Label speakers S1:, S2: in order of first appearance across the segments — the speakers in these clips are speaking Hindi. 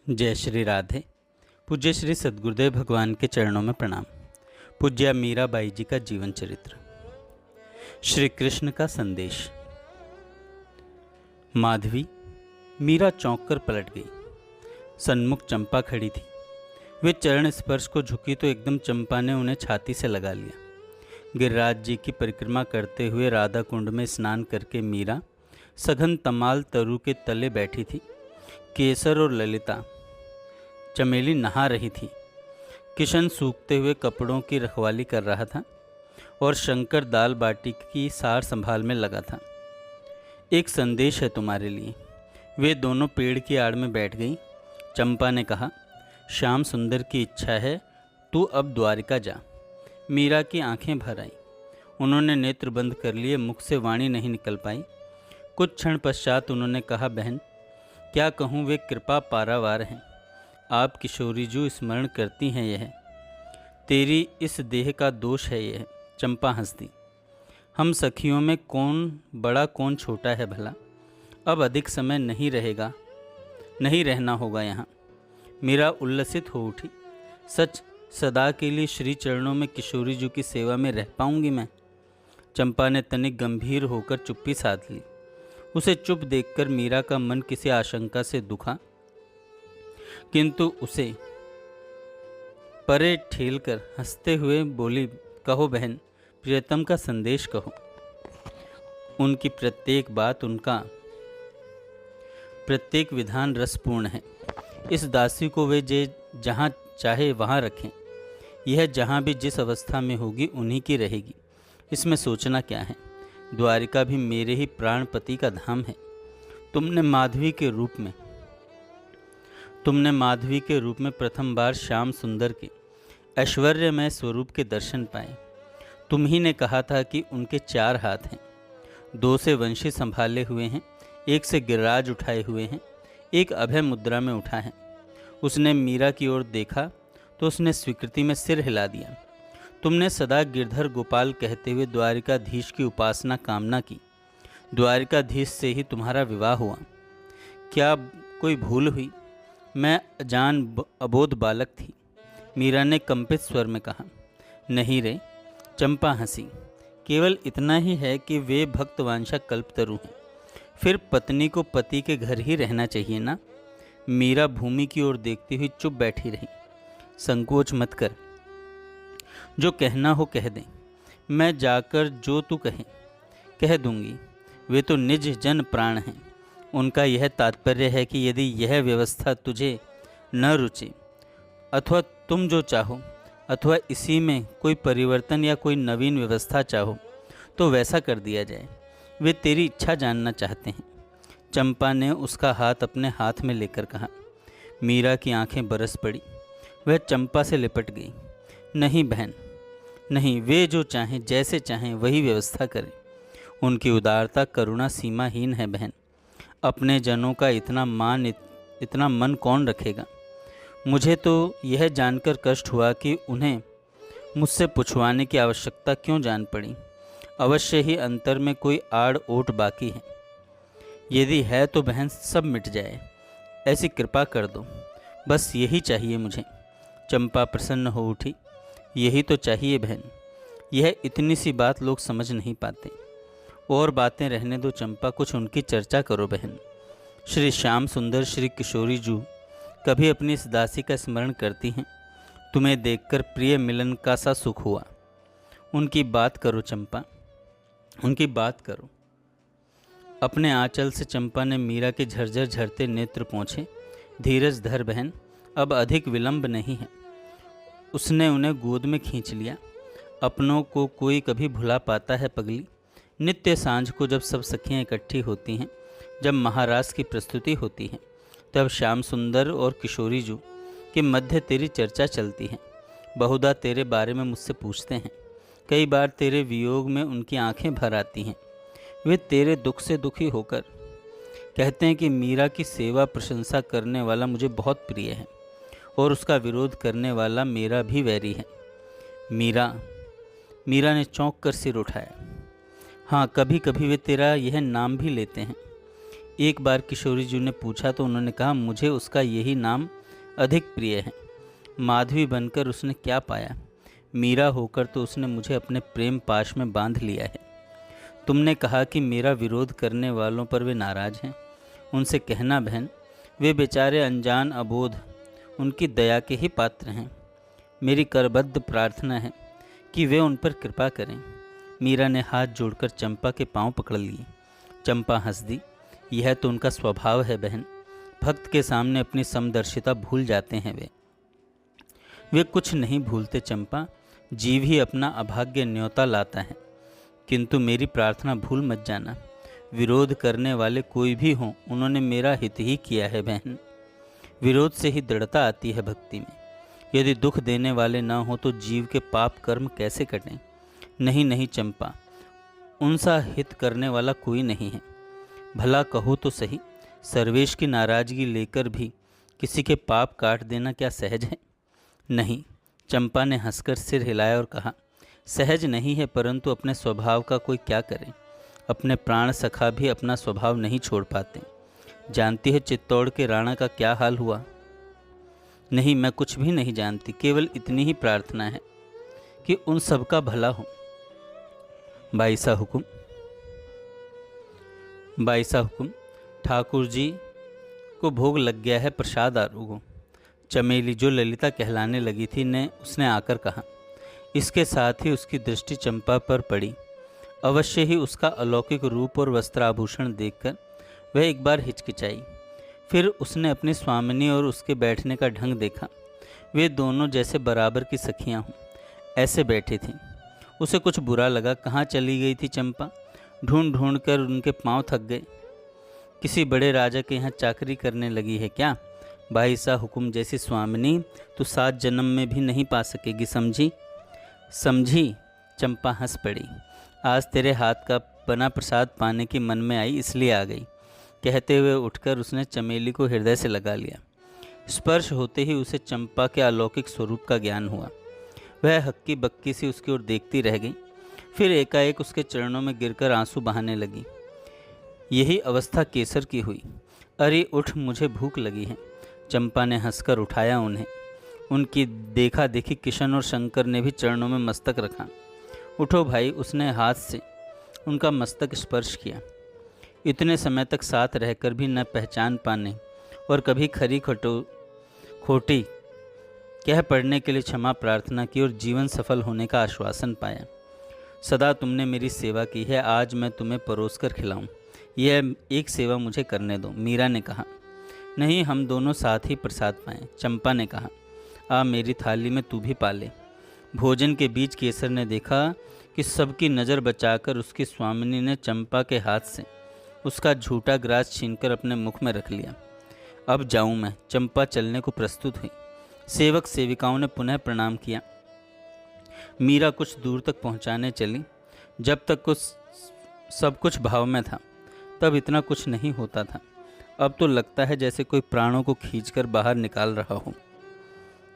S1: जय श्री राधे। पूज्य श्री सद्गुरुदेव भगवान के चरणों में प्रणाम। पूज्य मीराबाई जी का जीवन चरित्र। श्री कृष्ण का संदेश। माधवी मीरा चौंक कर पलट गई। सन्मुख चंपा खड़ी थी। वे चरण स्पर्श को झुकी तो एकदम चंपा ने उन्हें छाती से लगा लिया। गिरिराज जी की परिक्रमा करते हुए राधा कुंड में स्नान करके मीरा सघन तमाल तरु के तले बैठी थी। केसर और ललिता चमेली नहा रही थी। किशन सूखते हुए कपड़ों की रखवाली कर रहा था और शंकर दाल बाटी की सार संभाल में लगा था। एक संदेश है तुम्हारे लिए। वे दोनों पेड़ की आड़ में बैठ गईं। चंपा ने कहा, श्याम सुंदर की इच्छा है, तू अब द्वारिका जा। मीरा की आंखें भर आईं। उन्होंने नेत्र बंद कर लिए, मुख से वाणी नहीं निकल पाई। कुछ क्षण पश्चात उन्होंने कहा, बहन क्या कहूँ, वे कृपा पारावार हैं। आप किशोरी जो स्मरण करती हैं, यह तेरी इस देह का दोष है। यह चंपा हंस दी। हम सखियों में कौन बड़ा कौन छोटा है भला। अब अधिक समय नहीं रहना होगा यहाँ। मीरा उल्लसित हो उठी। सच सदा के लिए श्री चरणों में किशोरी जी की सेवा में रह पाऊंगी मैं। चंपा ने तनिक गंभीर होकर चुप्पी साध ली। उसे चुप देखकर मीरा का मन किसी आशंका से दुखा, किंतु उसे परे ठेलकर हंसते हुए बोली, कहो बहन, प्रियतम का संदेश कहो। उनकी प्रत्येक बात, उनका प्रत्येक विधान रसपूर्ण है। इस दासी को वे जहाँ चाहे वहाँ रखें। यह जहाँ भी जिस अवस्था में होगी उन्हीं की रहेगी। इसमें सोचना क्या है। द्वारिका भी मेरे ही प्राणपति का धाम है। तुमने माधवी के रूप में प्रथम बार श्याम सुंदर के ऐश्वर्यमय स्वरूप के दर्शन पाए। तुम ही ने कहा था कि उनके 4 हाथ हैं, 2 से वंशी संभाले हुए हैं, 1 से गिरिराज उठाए हुए हैं, 1 अभय मुद्रा में उठा है। उसने मीरा की ओर देखा तो उसने स्वीकृति में सिर हिला दिया। तुमने सदा गिरधर गोपाल कहते हुए द्वारिकाधीश की उपासना कामना की। द्वारिकाधीश से ही तुम्हारा विवाह हुआ। क्या कोई भूल हुई? मैं अजान अबोध बालक थी। मीरा ने कंपित स्वर में कहा। नहीं रे। चंपा हंसी। केवल इतना ही है कि वे भक्तवांशा कल्पतरु हैं। फिर पत्नी को पति के घर ही रहना चाहिए ना। मीरा भूमि की ओर देखती हुई चुप बैठी रही। संकोच मत कर, जो कहना हो कह दें। मैं जाकर जो तू कहे कह दूंगी। वे तो निज जन प्राण हैं। उनका यह तात्पर्य है कि यदि यह व्यवस्था तुझे न रुचे, अथवा तुम जो चाहो, अथवा इसी में कोई परिवर्तन या कोई नवीन व्यवस्था चाहो, तो वैसा कर दिया जाए। वे तेरी इच्छा जानना चाहते हैं। चंपा ने उसका हाथ अपने हाथ में लेकर कहा। मीरा की आंखें बरस पड़ी। वह चंपा से लिपट गई। नहीं बहन, नहीं, वे जो चाहें, जैसे चाहें वही व्यवस्था करें। उनकी उदारता करुणा सीमाहीन है बहन। अपने जनों का इतना मन कौन रखेगा। मुझे तो यह जानकर कष्ट हुआ कि उन्हें मुझसे पूछवाने की आवश्यकता क्यों जान पड़ी। अवश्य ही अंतर में कोई आड़ ओट बाकी है। यदि है तो बहन सब मिट जाए, ऐसी कृपा कर दो। बस यही चाहिए मुझे। चंपा प्रसन्न हो उठी। यही तो चाहिए बहन। यह इतनी सी बात लोग समझ नहीं पाते। और बातें रहने दो चंपा, कुछ उनकी चर्चा करो बहन। श्री श्याम सुंदर, श्री किशोरी जू कभी अपनी इस दासी का स्मरण करती हैं? तुम्हें देखकर प्रिय मिलन का सा सुख हुआ। उनकी बात करो चंपा, उनकी बात करो। अपने आंचल से चंपा ने मीरा के झरझर झरते नेत्र पोंछे। धीरज धर बहन, अब अधिक विलंब नहीं है। उसने उन्हें गोद में खींच लिया। अपनों को कोई कभी भुला पाता है पगली। नित्य सांझ को जब सब सखियाँ इकट्ठी होती हैं, जब महाराज की प्रस्तुति होती है, तब श्याम सुंदर और किशोरी जू के मध्य तेरी चर्चा चलती है। बहुधा तेरे बारे में मुझसे पूछते हैं। कई बार तेरे वियोग में उनकी आंखें भर आती हैं। वे तेरे दुख से दुखी होकर कहते हैं कि मीरा की सेवा प्रशंसा करने वाला मुझे बहुत प्रिय है और उसका विरोध करने वाला मेरा भी वैरी है। मीरा ने चौंक कर सिर उठाया। हाँ, कभी कभी वे तेरा यह नाम भी लेते हैं। एक बार किशोरी जी ने पूछा तो उन्होंने कहा, मुझे उसका यही नाम अधिक प्रिय है। माधवी बनकर उसने क्या पाया? मीरा होकर तो उसने मुझे अपने प्रेम पाश में बांध लिया है। तुमने कहा कि मेरा विरोध करने वालों पर वे नाराज हैं। उनसे कहना बहन, वे बेचारे अनजान अबोध उनकी दया के ही पात्र हैं। मेरी करबद्ध प्रार्थना है कि वे उन पर कृपा करें। मीरा ने हाथ जोड़कर चंपा के पांव पकड़ लिए। चंपा हंस दी। यह तो उनका स्वभाव है बहन। भक्त के सामने अपनी समदर्शिता भूल जाते हैं वे कुछ नहीं भूलते चंपा। जीव ही अपना अभाग्य न्योता लाता है। किंतु मेरी प्रार्थना भूल मत जाना। विरोध करने वाले कोई भी हों, उन्होंने मेरा हित ही किया है बहन। विरोध से ही दृढ़ता आती है भक्ति में। यदि दुख देने वाले न हो तो जीव के पाप कर्म कैसे कटें? नहीं नहीं चंपा, उनसा हित करने वाला कोई नहीं है। भला कहो तो सही, सर्वेश की नाराजगी लेकर भी किसी के पाप काट देना क्या सहज है? नहीं। चंपा ने हंसकर सिर हिलाया और कहा, सहज नहीं है, परंतु अपने स्वभाव का कोई क्या करे। अपने प्राण सखा भी अपना स्वभाव नहीं छोड़ पाते। जानती है चित्तौड़ के राणा का क्या हाल हुआ? नहीं, मैं कुछ भी नहीं जानती। केवल इतनी ही प्रार्थना है कि उन सबका भला हो। बाईसा हुकुम। बाईसा हुकुम। ठाकुर जी को भोग लग गया है प्रसाद आरूगो। चमेली जो ललिता कहलाने लगी थी उसने आकर कहा। इसके साथ ही उसकी दृष्टि चंपा पर पड़ी। अवश्य ही उसका अलौकिक रूप और वस्त्राभूषण देखकर वह एक बार हिचकिचाई। फिर उसने अपनी स्वामिनी और उसके बैठने का ढंग देखा। वे दोनों जैसे बराबर की सखियां हों ऐसे बैठी थीं। उसे कुछ बुरा लगा। कहाँ चली गई थी चंपा? ढूंढ ढूंढ कर उनके पांव थक गए। किसी बड़े राजा के यहाँ चाकरी करने लगी है क्या? बाईसा हुकुम जैसी स्वामिनी तो 7 जन्म में भी नहीं पा सकेगी, समझी? समझी। चंपा हंस पड़ी। आज तेरे हाथ का बना प्रसाद पाने की मन में आई, इसलिए आ गई। कहते हुए उठकर उसने चमेली को हृदय से लगा लिया। स्पर्श होते ही उसे चंपा के अलौकिक स्वरूप का ज्ञान हुआ। वह हक्की बक्की सी उसकी ओर देखती रह गई। फिर एकाएक उसके चरणों में गिरकर आंसू बहाने लगी। यही अवस्था केसर की हुई। अरे उठ, मुझे भूख लगी है। चंपा ने हंसकर उठाया उन्हें। उनकी देखा देखी किशन और शंकर ने भी चरणों में मस्तक रखा। उठो भाई, उसने हाथ से उनका मस्तक स्पर्श किया। इतने समय तक साथ रहकर भी न पहचान पाने और कभी खरी खोटी कह पड़ने के लिए क्षमा प्रार्थना की और जीवन सफल होने का आश्वासन पाया। सदा तुमने मेरी सेवा की है, आज मैं तुम्हें परोसकर खिलाऊं। यह एक सेवा मुझे करने दो। मीरा ने कहा। नहीं, हम दोनों साथ ही प्रसाद पाएं। चंपा ने कहा। आ मेरी थाली में तू भी पाले। भोजन के बीच केसर ने देखा कि सबकी नज़र बचाकर उसकी स्वामिनी ने चंपा के हाथ से उसका झूठा ग्रास छीनकर अपने मुख में रख लिया। अब जाऊं मैं। चंपा चलने को प्रस्तुत हुई। सेवक सेविकाओं ने पुनः प्रणाम किया। मीरा कुछ दूर तक पहुंचाने चली। जब तक कुछ सब कुछ भाव में था तब इतना कुछ नहीं होता था। अब तो लगता है जैसे कोई प्राणों को खींचकर बाहर निकाल रहा हो।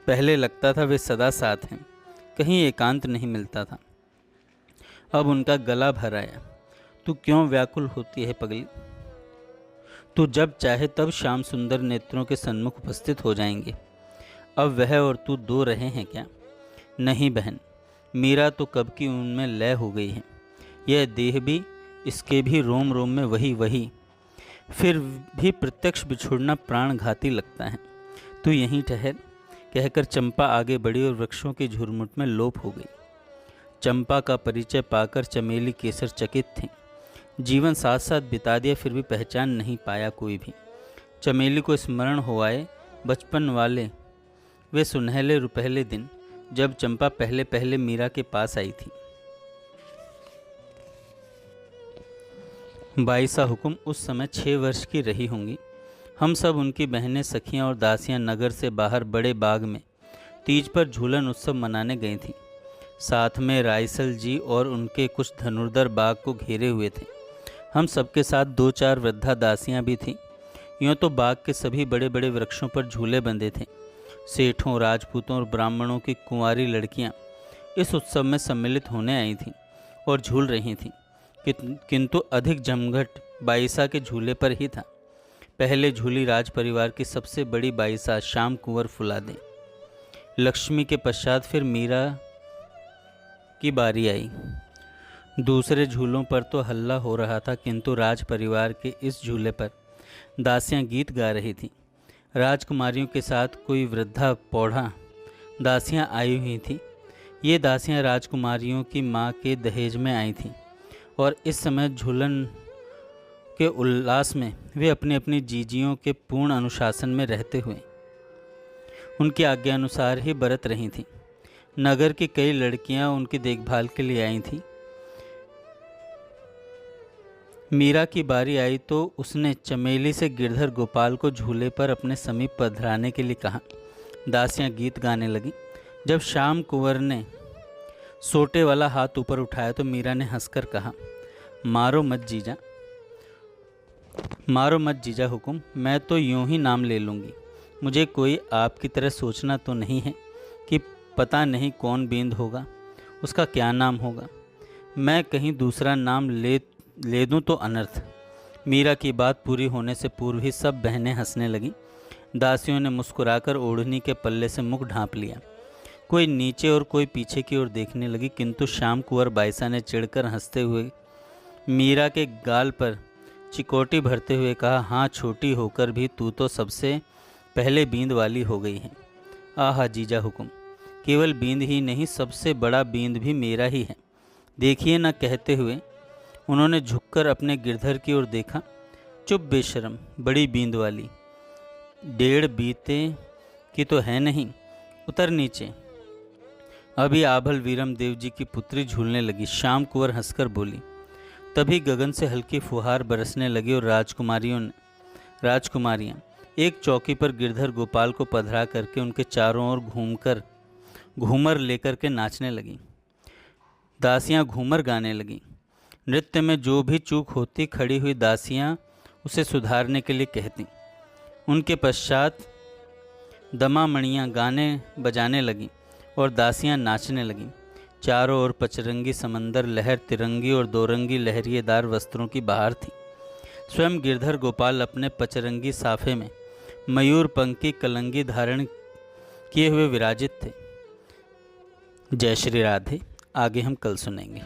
S1: पहले लगता था वे सदा साथ हैं, कहीं एकांत नहीं मिलता था। अब उनका गला भर आया। तू क्यों व्याकुल होती है पगली? तू जब चाहे तब श्याम सुंदर नेत्रों के सन्मुख उपस्थित हो जाएंगे। अब वह और तू 2 रहे हैं क्या? नहीं बहन, मीरा तो कब की उनमें लय हो गई है। यह देह भी, इसके भी रोम रोम में वही। फिर भी प्रत्यक्ष बिछुड़ना प्राणघाती लगता है। तू यहीं ठहर। कहकर चंपा आगे बढ़ी और वृक्षों की झुरमुट में लोप हो गई। चंपा का परिचय पाकर चमेली केसर चकित थी। जीवन साथ साथ बिता दिया, फिर भी पहचान नहीं पाया कोई भी। चमेली को स्मरण हो आए बचपन वाले वे सुनहले रुपहले दिन, जब चंपा पहले पहले मीरा के पास आई थी। बाईसा हुकुम उस समय 6 वर्ष की रही होंगी। हम सब उनकी बहनें, सखियां और दासियां नगर से बाहर बड़े बाग में तीज पर झूलन उत्सव मनाने गई थीं। साथ में रायसल जी और उनके कुछ धनुर्धर बाग को घेरे हुए थे। हम सबके साथ 2-4 वृद्धा दासियां भी थीं। यूँ तो बाग के सभी बड़े बड़े वृक्षों पर झूले बंधे थे। सेठों, राजपूतों और ब्राह्मणों की कुंवारी लड़कियां इस उत्सव में सम्मिलित होने आई थीं और झूल रही थीं। किंतु अधिक जमघट बाईसा के झूले पर ही था। पहले झूली राज परिवार की सबसे बड़ी बाईसात श्याम कुंवर फुलादी। लक्ष्मी के पश्चात फिर मीरा की बारी आई। दूसरे झूलों पर तो हल्ला हो रहा था, किंतु राज परिवार के इस झूले पर दासियां गीत गा रही थीं। राजकुमारियों के साथ कोई वृद्धा पौढ़ा दासियां आई हुई थीं। ये दासियां राजकुमारियों की माँ के दहेज में आई थीं और इस समय झूलन के उल्लास में वे अपनी अपनी जीजियों के पूर्ण अनुशासन में रहते हुए उनकी आज्ञा अनुसार ही बरत रही थीं। नगर की कई लड़कियां उनकी देखभाल के लिए आई थीं। मीरा की बारी आई तो उसने चमेली से गिरधर गोपाल को झूले पर अपने समीप पधराने के लिए कहा। दासियां गीत गाने लगी। जब श्याम कुंवर ने सोटे वाला हाथ ऊपर उठाया तो मीरा ने हंसकर कहा, मारो मत जीजा, मारो मत जीजा हुकुम, मैं तो यूं ही नाम ले लूँगी। मुझे कोई आपकी तरह सोचना तो नहीं है कि पता नहीं कौन बींद होगा, उसका क्या नाम होगा। मैं कहीं दूसरा नाम ले दूं तो अनर्थ। मीरा की बात पूरी होने से पूर्व ही सब बहनें हंसने लगीं। दासियों ने मुस्कुराकर ओढ़नी के पल्ले से मुख ढांप लिया। कोई नीचे और कोई पीछे की ओर देखने लगी, किंतु श्याम कुंवर बाईसा ने चिढ़कर हंसते हुए मीरा के गाल पर चिकोटी भरते हुए कहा, हाँ, छोटी होकर भी तू तो सबसे पहले बींद वाली हो गई है। आहा जीजा हुकुम, केवल बींद ही नहीं, सबसे बड़ा बींद भी मेरा ही है, देखिए न। कहते हुए उन्होंने झुककर अपने गिरधर की ओर देखा। चुप बेशरम, बड़ी बींद वाली, 1.5 बीते की तो है नहीं, उतर नीचे। अभी आभल वीरम देव जी की पुत्री झूलने लगी। श्याम कुंवर हंसकर बोली। तभी गगन से हल्की फुहार बरसने लगी और राजकुमारियां एक चौकी पर गिरधर गोपाल को पधरा करके उनके चारों ओर घूमर लेकर के नाचने लगीं। दासियां घूमर गाने लगीं। नृत्य में जो भी चूक होती, खड़ी हुई दासियां उसे सुधारने के लिए कहती। उनके पश्चात दमामणियाँ गाने बजाने लगीं और दासियां नाचने लगीं। चारों ओर पचरंगी समंदर लहर तिरंगी और दोरंगी लहरिएदार वस्त्रों की बहार थी। स्वयं गिरधर गोपाल अपने पचरंगी साफे में मयूर पंख की कलंगी धारण किए हुए विराजित थे। जय श्री राधे। आगे हम कल सुनेंगे।